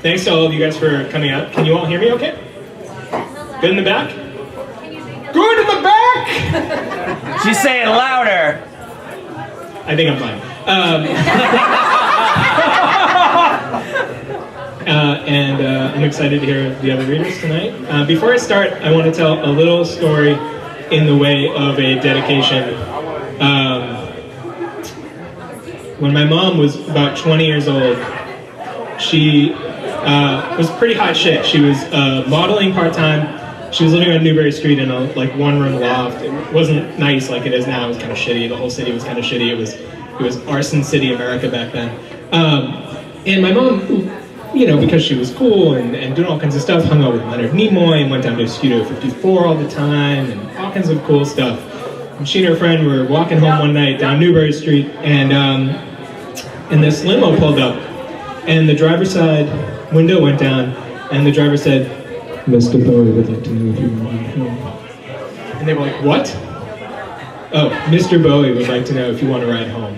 Thanks to all of you guys for coming out. Can you all hear me okay? Good in the back? Good in the back! She's saying louder. I think I'm fine. I'm excited to hear the other readers tonight. Before I start, I want to tell a little story in the way of a dedication. When my mom was about 20 years old, she was pretty hot shit. She was modeling part-time. She was living on Newbury Street in a one-room loft. It wasn't nice like it is now. It was kind of shitty. The whole city was kind of shitty. It was Arson City, America back then. And my mom, because she was cool and doing all kinds of stuff, hung out with Leonard Nimoy and went down to Studio 54 all the time and all kinds of cool stuff. And she and her friend were walking home one night down Newbury Street, and this limo pulled up, and the driver's side window went down, and the driver said, "Mr. Bowie would like to know if you want to ride home." And they were like, "What?" "Oh, Mr. Bowie would like to know if you want to ride home."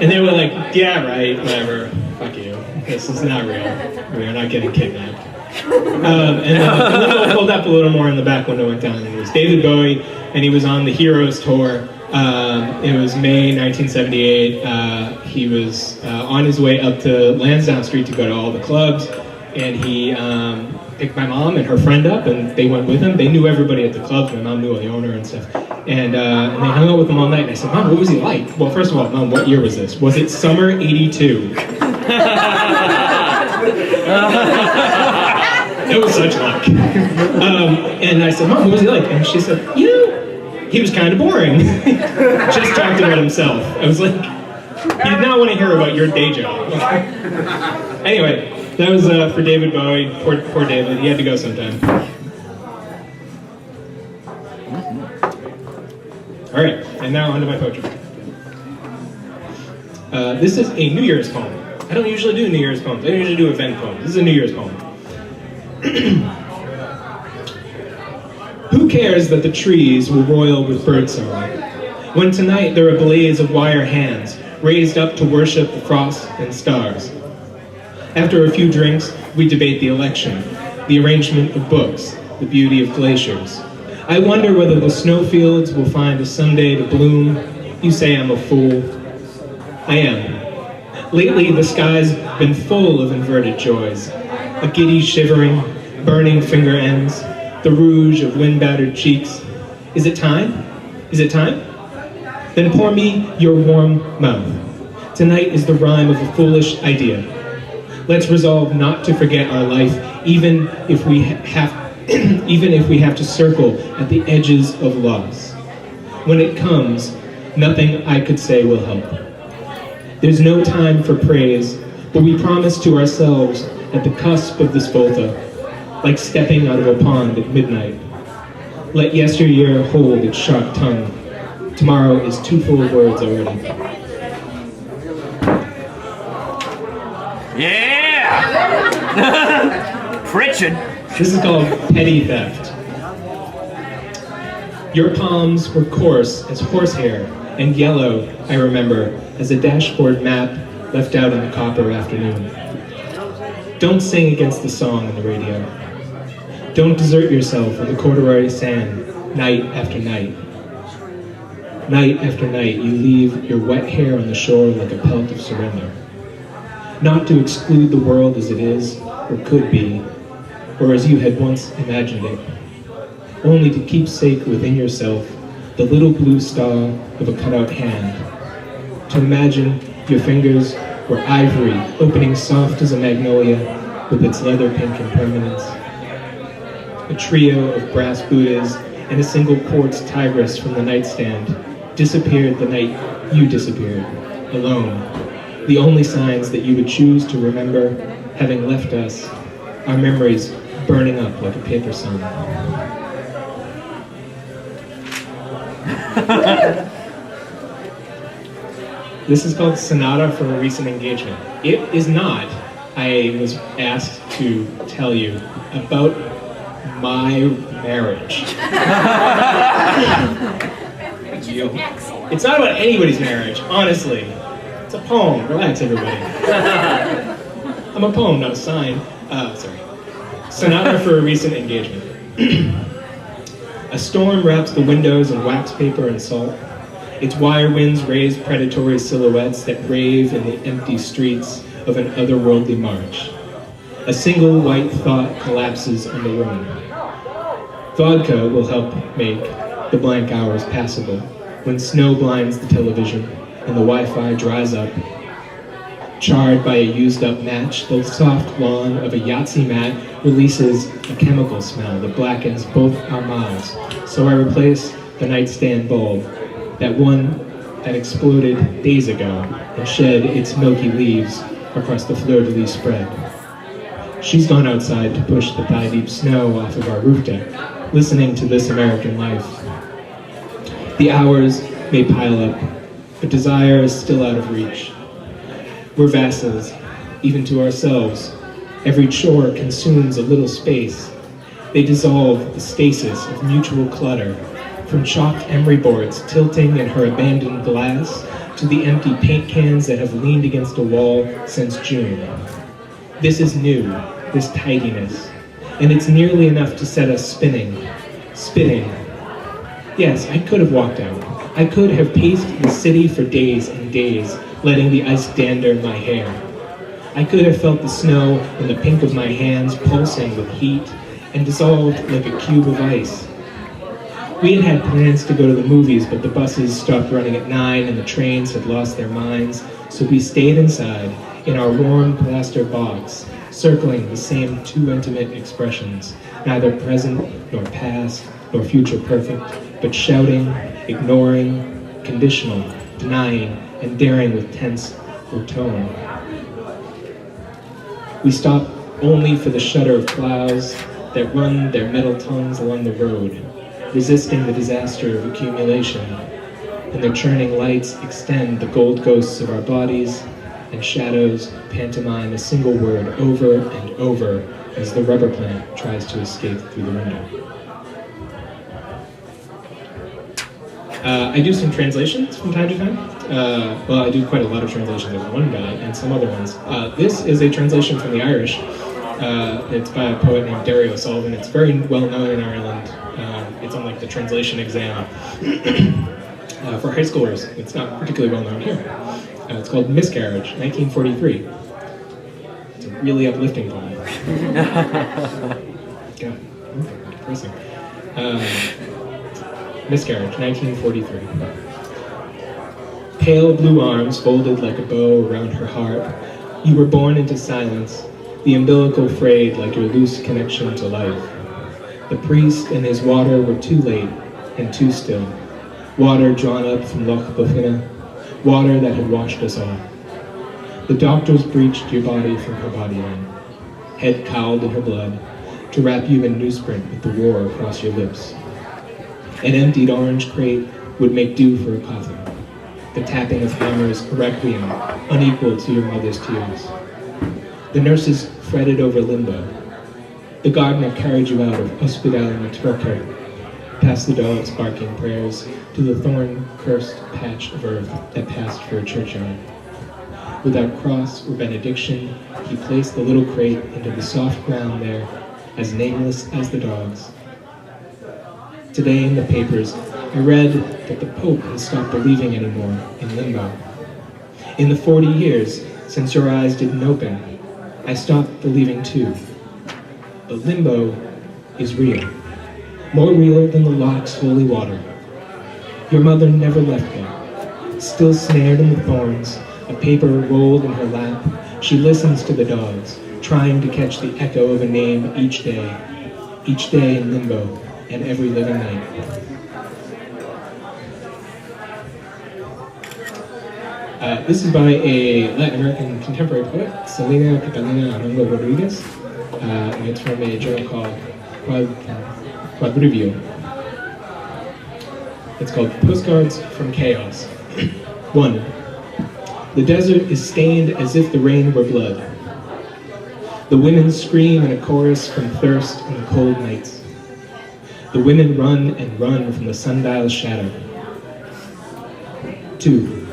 And they were like, "Yeah, right, whatever, fuck you. This is not real. We are not getting kidnapped." And the limo pulled up a little more, and the back window went down, and it was David Bowie, and he was on the Heroes tour. It was May 1978. He was on his way up to Lansdowne Street to go to all the clubs, and he picked my mom and her friend up, and they went with him. They knew everybody at the clubs. My mom knew the owner and stuff. And they hung out with him all night, and I said, "Mom, what was he like?" Well, first of all, Mom, what year was this? Was it summer '82? It was such luck. And I said, "Mom, what was he like?" And she said, he was kind of boring. Just talked about himself. I was like, he did not want to hear about your day job. Anyway, that was for David Bowie. Poor David. He had to go sometime. All right, and now on to my poetry. This is a New Year's poem. I don't usually do New Year's poems. I usually do event poems. This is a New Year's poem. Who cares that the trees were royal with birdsong, when tonight they're a blaze of wire hands, raised up to worship the frost and stars? After a few drinks, we debate the election, the arrangement of books, the beauty of glaciers. I wonder whether the snowfields will find a Sunday to bloom. You say I'm a fool. I am. Lately, the sky's been full of inverted joys, a giddy shivering, burning finger ends, the rouge of wind-battered cheeks. Is it time? Is it time? Then pour me your warm mouth. Tonight is the rhyme of a foolish idea. Let's resolve not to forget our life, even if we have to circle at the edges of loss. When it comes, nothing I could say will help. There's no time for praise, but we promise to ourselves at the cusp of this volta, like stepping out of a pond at midnight. Let yesteryear hold its sharp tongue. Tomorrow is too full of words already. Yeah! Pritchard. This is called Petty Theft. Your palms were coarse as horsehair and yellow, I remember, as a dashboard map left out in the copper afternoon. Don't sing against the song on the radio. Don't desert yourself on the corduroy sand, night after night. Night after night, you leave your wet hair on the shore like a pelt of surrender. Not to exclude the world as it is, or could be, or as you had once imagined it. Only to keep safe within yourself the little blue star of a cutout hand. To imagine your fingers were ivory, opening soft as a magnolia with its leather pink impermanence. A trio of brass Buddhas and a single quartz tigress from the nightstand disappeared the night you disappeared, alone. The only signs that you would choose to remember having left us, our memories burning up like a paper sun. This is called Sonata for a Recent Engagement. It is not, I was asked to tell you about my marriage. It's not about anybody's marriage, honestly. It's a poem. Relax, everybody. I'm a poem, not a sign. Sorry. Sonata for a recent engagement. A storm wraps the windows in wax paper and salt. Its wire winds raise predatory silhouettes that rave in the empty streets of an otherworldly march. A single white thought collapses on the room. Vodka will help make the blank hours passable when snow blinds the television and the Wi-Fi dries up. Charred by a used-up match, the soft lawn of a Yahtzee mat releases a chemical smell that blackens both our mouths. So I replace the nightstand bulb, that one that exploded days ago and shed its milky leaves across the fleur-de-lis spread. She's gone outside to push the thigh-deep snow off of our roof deck, listening to This American Life. The hours may pile up, but desire is still out of reach. We're vassals, even to ourselves. Every chore consumes a little space. They dissolve the stasis of mutual clutter, from chalked emery boards tilting in her abandoned glass to the empty paint cans that have leaned against a wall since June. This is new, this tidiness, and it's nearly enough to set us spinning. Yes, I could have walked out. I could have paced the city for days and days, letting the ice dander my hair. I could have felt the snow in the pink of my hands pulsing with heat and dissolved like a cube of ice. We had plans to go to the movies, but the buses stopped running at 9 and the trains had lost their minds, so we stayed inside in our warm plaster box, circling the same two intimate expressions, neither present nor past nor future perfect, but shouting, ignoring, conditional, denying, and daring with tense or tone. We stop only for the shudder of plows that run their metal tongues along the road, resisting the disaster of accumulation, and their churning lights extend the gold ghosts of our bodies, and shadows pantomime a single word over and over as the rubber plant tries to escape through the window. I do some translations from time to time. Well, I do quite a lot of translations of one guy and some other ones. This is a translation from the Irish. It's by a poet named Derry O'Sullivan. It's very well known in Ireland. It's on like the translation exam for high schoolers. It's not particularly well known here. It's called Miscarriage, 1943. It's a really uplifting poem. Yeah, depressing. Miscarriage, 1943. Pale blue arms folded like a bow around her heart. You were born into silence, the umbilical frayed like your loose connection to life. The priest and his water were too late and too still. Water drawn up from Loch Bofina, water that had washed us all. The doctors breached your body from her body line, head cowled in her blood, to wrap you in newsprint with the war across your lips. An emptied orange crate would make do for a coffin. The tapping of hammers, a requiem, unequal to your mother's tears. The nurses fretted over limbo. The gardener carried you out of Hospital Materker, past the dogs barking prayers, to the thorn-cursed patch of earth that passed for a churchyard. Without cross or benediction, he placed the little crate into the soft ground there, as nameless as the dogs. Today in the papers, I read that the Pope has stopped believing anymore in limbo. In the 40 years since your eyes didn't open, I stopped believing too. But limbo is real, more real than the loch's holy water. Your mother never left there. Still snared in the thorns, a paper rolled in her lap, she listens to the dogs, trying to catch the echo of a name each day in limbo, and every living night. This is by a Latin American contemporary poet, Selena Catalina Arango Rodriguez, and it's from a journal called Quadrivio. It's called Postcards from Chaos. 1. The desert is stained as if the rain were blood. The women scream in a chorus from thirst in the cold nights. The women run and run from the sundial's shadow. 2.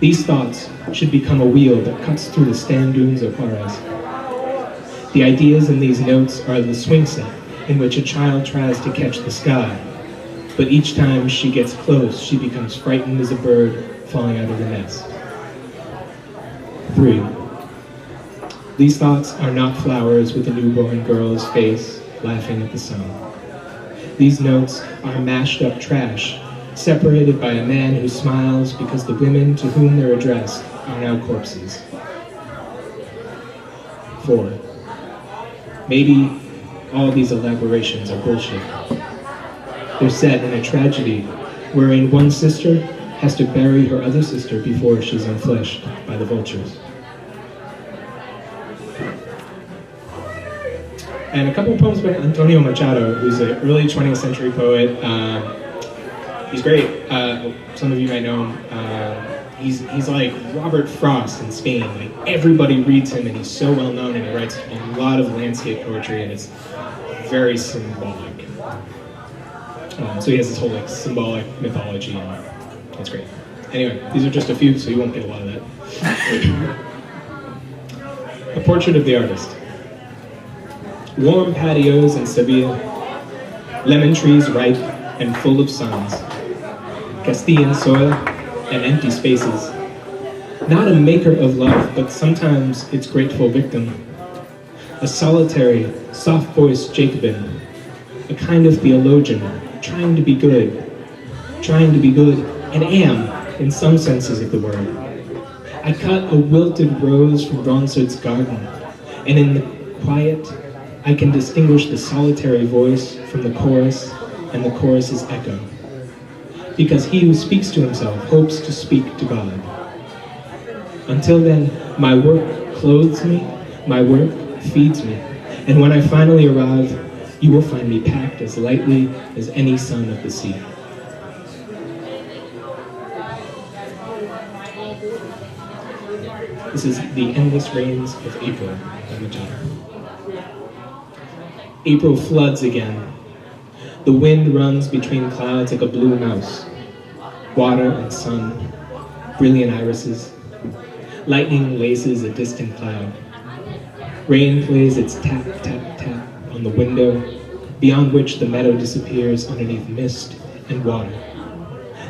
These thoughts should become a wheel that cuts through the stand dunes of Juarez. The ideas in these notes are the swing set in which a child tries to catch the sky, but each time she gets close, she becomes frightened as a bird falling out of the nest. 3. These thoughts are not flowers with a newborn girl's face laughing at the sun. These notes are mashed up trash, separated by a man who smiles because the women to whom they're addressed are now corpses. 4. Maybe all these elaborations are bullshit. They're set in a tragedy wherein one sister has to bury her other sister before she's unfleshed by the vultures. And a couple of poems by Antonio Machado, who's an early 20th century poet. He's great. Some of you might know him. He's like Robert Frost in Spain. Like everybody reads him, and he's so well known, and he writes a lot of landscape poetry, and it's very symbolic. So he has this whole like symbolic mythology, and it's great. Anyway, these are just a few, so you won't get a lot of that. A portrait of the artist. Warm patios in Sevilla, lemon trees ripe and full of suns, Castilian soil and empty spaces. Not a maker of love, but sometimes its grateful victim. A solitary, soft-voiced Jacobin, a kind of theologian, trying to be good, and am, in some senses of the word. I cut a wilted rose from Ronsard's garden, and in the quiet, I can distinguish the solitary voice from the chorus and the chorus's echo. Because he who speaks to himself hopes to speak to God. Until then, my work clothes me, my work feeds me, and when I finally arrive, you will find me packed as lightly as any son of the sea. This is The Endless Rains of April by Machado. April floods again. The wind runs between clouds like a blue mouse. Water and sun, brilliant irises. Lightning laces a distant cloud. Rain plays its tap, tap, tap on the window, beyond which the meadow disappears underneath mist and water.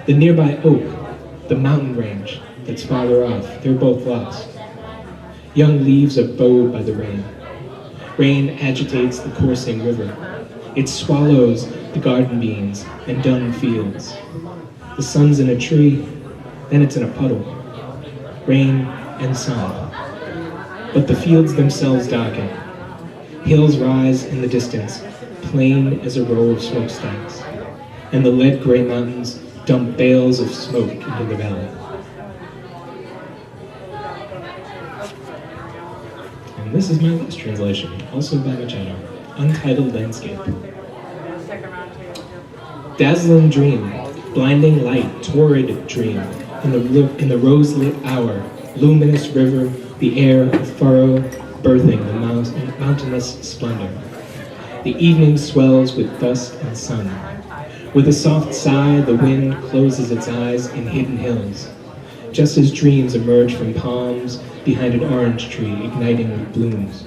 The nearby oak, the mountain range that's farther off, they're both lost. Young leaves are bowed by the rain. Rain agitates the coursing river. It swallows the garden beans and dun fields. The sun's in a tree, then it's in a puddle. Rain and sun. But the fields themselves darken. Hills rise in the distance, plain as a row of smokestacks, and the lead-gray mountains dump bales of smoke into the valley. And this is my last translation, also by Machado, Untitled Landscape. Dazzling dream, blinding light, torrid dream, in the rose-lit hour, luminous river, the air a furrow, birthing the mountainous splendor. The evening swells with dusk and sun. With a soft sigh, the wind closes its eyes in hidden hills, just as dreams emerge from palms behind an orange tree igniting with blooms.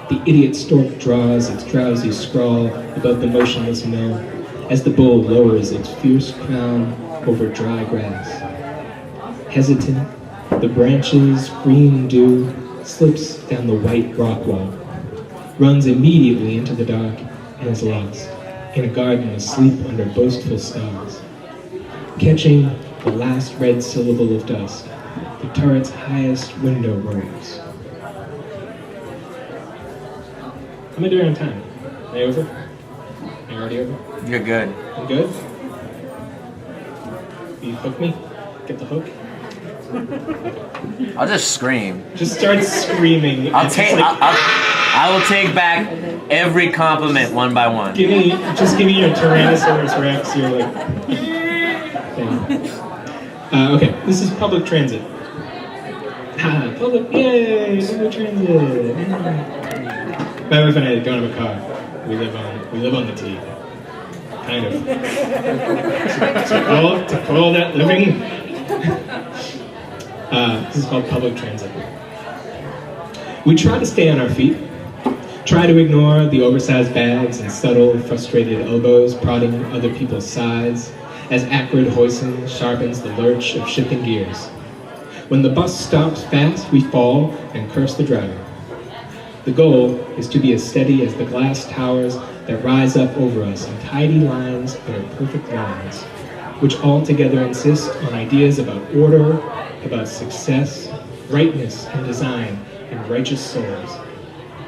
The idiot stork draws its drowsy scrawl above the motionless mill as the bull lowers its fierce crown over dry grass. Hesitant, the branches' green dew slips down the white rock wall, runs immediately into the dark, and is lost in a garden asleep under boastful stars. Catching the last red syllable of dusk, the turret's highest window rolls. How am I doing on time? Am I over? Am I already over? You're good. I'm good? You hook me? Get the hook? I'll just scream. Just start screaming. I will take back every compliment one by one. Give me your Tyrannosaurus Rex, your like thing. Okay, this is public transit. Public, yay, public transit. My wife and I don't have a car. We live on the T. Kind of. To call that living. This is called public transit. We try to stay on our feet, try to ignore the oversized bags and subtle, frustrated elbows prodding other people's sides as acrid hoisin sharpens the lurch of shifting gears. When the bus stops fast, we fall and curse the driver. The goal is to be as steady as the glass towers that rise up over us in tidy lines that are perfect lines, which all together insist on ideas about order, about success, rightness and design, and righteous souls.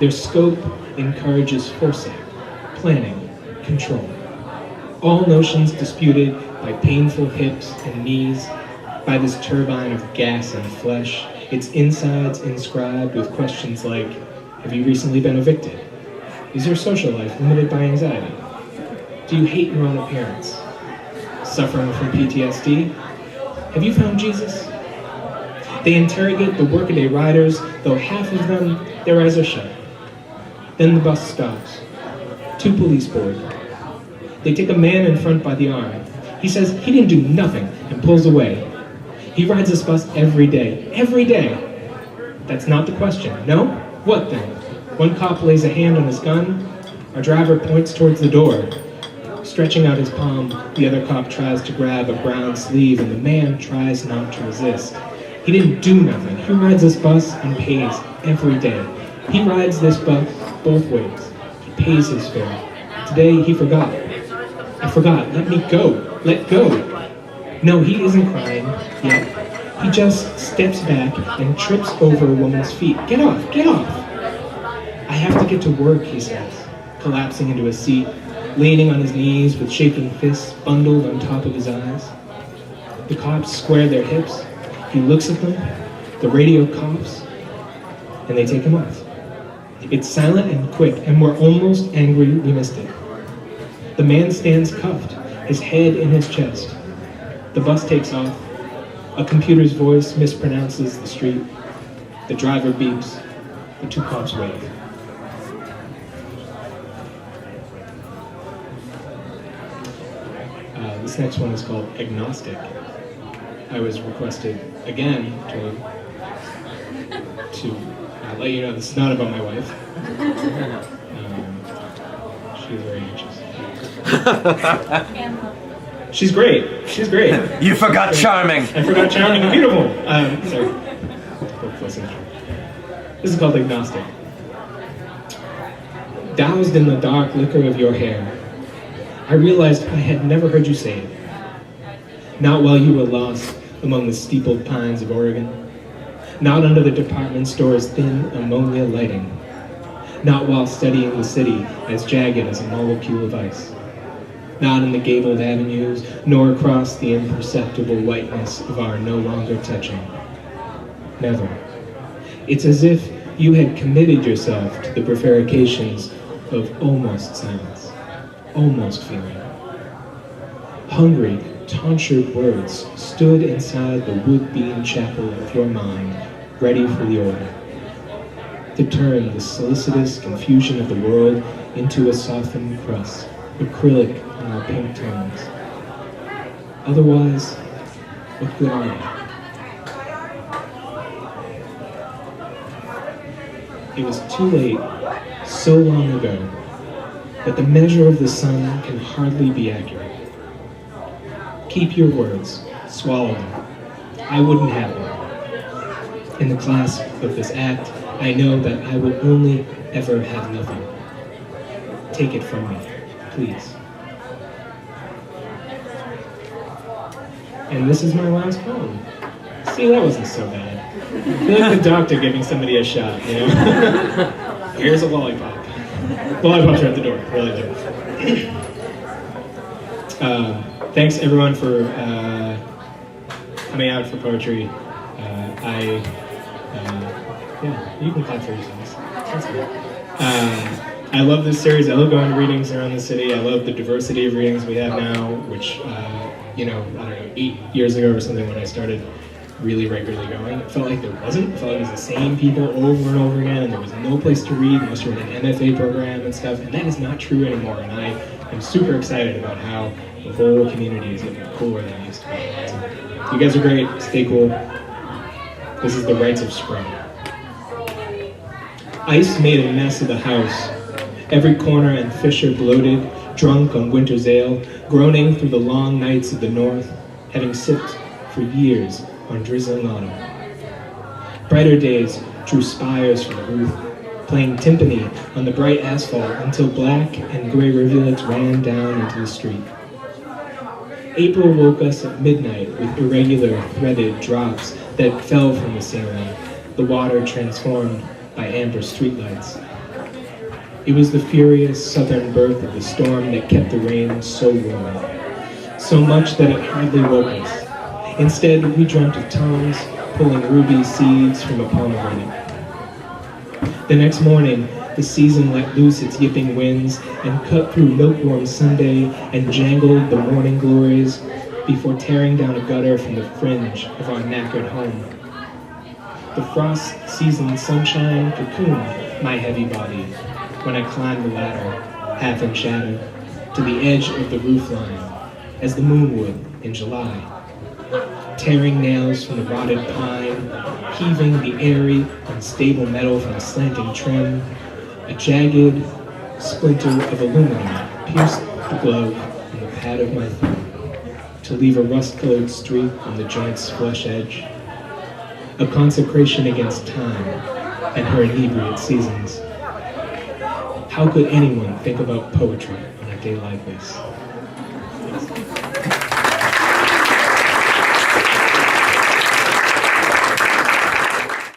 Their scope encourages foresight, planning, control. All notions disputed by painful hips and knees, by this turbine of gas and flesh, its insides inscribed with questions like, have you recently been evicted? Is your social life limited by anxiety? Do you hate your own appearance? Suffering from PTSD? Have you found Jesus? They interrogate the workaday riders, though half of them, their eyes are shut. Then the bus stops. 2 police board. They take a man in front by the arm. He says he didn't do nothing and pulls away. He rides this bus every day. Every day. That's not the question. No? What then? One cop lays a hand on his gun. Our driver points towards the door. Stretching out his palm, the other cop tries to grab a brown sleeve and the man tries not to resist. He didn't do nothing. He rides this bus and pays every day. He rides this bus both ways. He pays his fare. Today he forgot. I forgot. Let me go. Let go. No, he isn't crying yet. He just steps back and trips over a woman's feet. Get off. Get off. I have to get to work, he says, collapsing into a seat, leaning on his knees with shaking fists bundled on top of his eyes. The cops square their hips. He looks at them. The radio coughs, and they take him off. It's silent and quick, and we're almost angry we missed it. The man stands cuffed, his head in his chest. The bus takes off. A computer's voice mispronounces the street. The driver beeps. The 2 cops wave. This next one is called Agnostic. I was requested again to let you know this is not about my wife. She's very anxious. She's great. She's great. You forgot charming. I forgot charming and beautiful. Sorry. This is called Agnostic. Doused in the dark liquor of your hair, I realized I had never heard you say it. Not while you were lost among the steepled pines of Oregon. Not under the department store's thin ammonia lighting. Not while studying the city as jagged as a molecule of ice. Not in the gabled avenues, nor across the imperceptible whiteness of our no longer touching. Never. It's as if you had committed yourself to the prevarications of almost silence, almost feeling. Hungry, tonsured words stood inside the wood-beam chapel of your mind, ready for the order. To turn the solicitous confusion of the world into a softened crust, acrylic on our pink tones. Otherwise, what good are they? It was too late, so long ago, that the measure of the sun can hardly be accurate. Keep your words, swallow them. I wouldn't have them. In the clasp of this act, I know that I will only ever have nothing. Take it from me, please. And this is my last poem. See, that wasn't so bad. I feel like the doctor giving somebody a shot, you know? Here's a lollipop. Lollipops are at the door, really do. Thanks everyone for coming out for poetry. Yeah, you can clap for yourselves. That's good. I love this series. I love going to readings around the city. I love the diversity of readings we have now, which, I don't know, 8 years ago or something when I started really regularly going. It felt like there wasn't. It felt like it was the same people over and over again, and there was no place to read unless you're in an MFA program and stuff, and that is not true anymore, and I am super excited about how the whole community is looking cooler than it used to be. So, you guys are great. Stay cool. This is the rites of spring. Ice made a mess of the house. Every corner and fissure bloated, drunk on winter's ale, groaning through the long nights of the north, having sipped for years on drizzling autumn. Brighter days drew spires from the roof, playing timpani on the bright asphalt until black and gray rivulets ran down into the street. April woke us at midnight with irregular, threaded drops that fell from the ceiling, the water transformed by amber streetlights. It was the furious southern birth of the storm that kept the rain so warm, so much that it hardly woke us. Instead, we dreamt of Tom's pulling ruby seeds from a pomegranate. The next morning, the season let loose its yipping winds and cut through milk-warm Sunday and jangled the morning glories before tearing down a gutter from the fringe of our knackered home. The frost-seasoned sunshine cocooned my heavy body when I climbed the ladder, half in shadow, to the edge of the roofline, as the moon would in July. Tearing nails from the rotted pine, heaving the airy, unstable metal from the slanting trim, a jagged splinter of aluminum pierced the glove on the pad of my thumb to leave a rust-colored streak on the joint's flesh edge. A consecration against time and her inebriate seasons. How could anyone think about poetry on a day like this?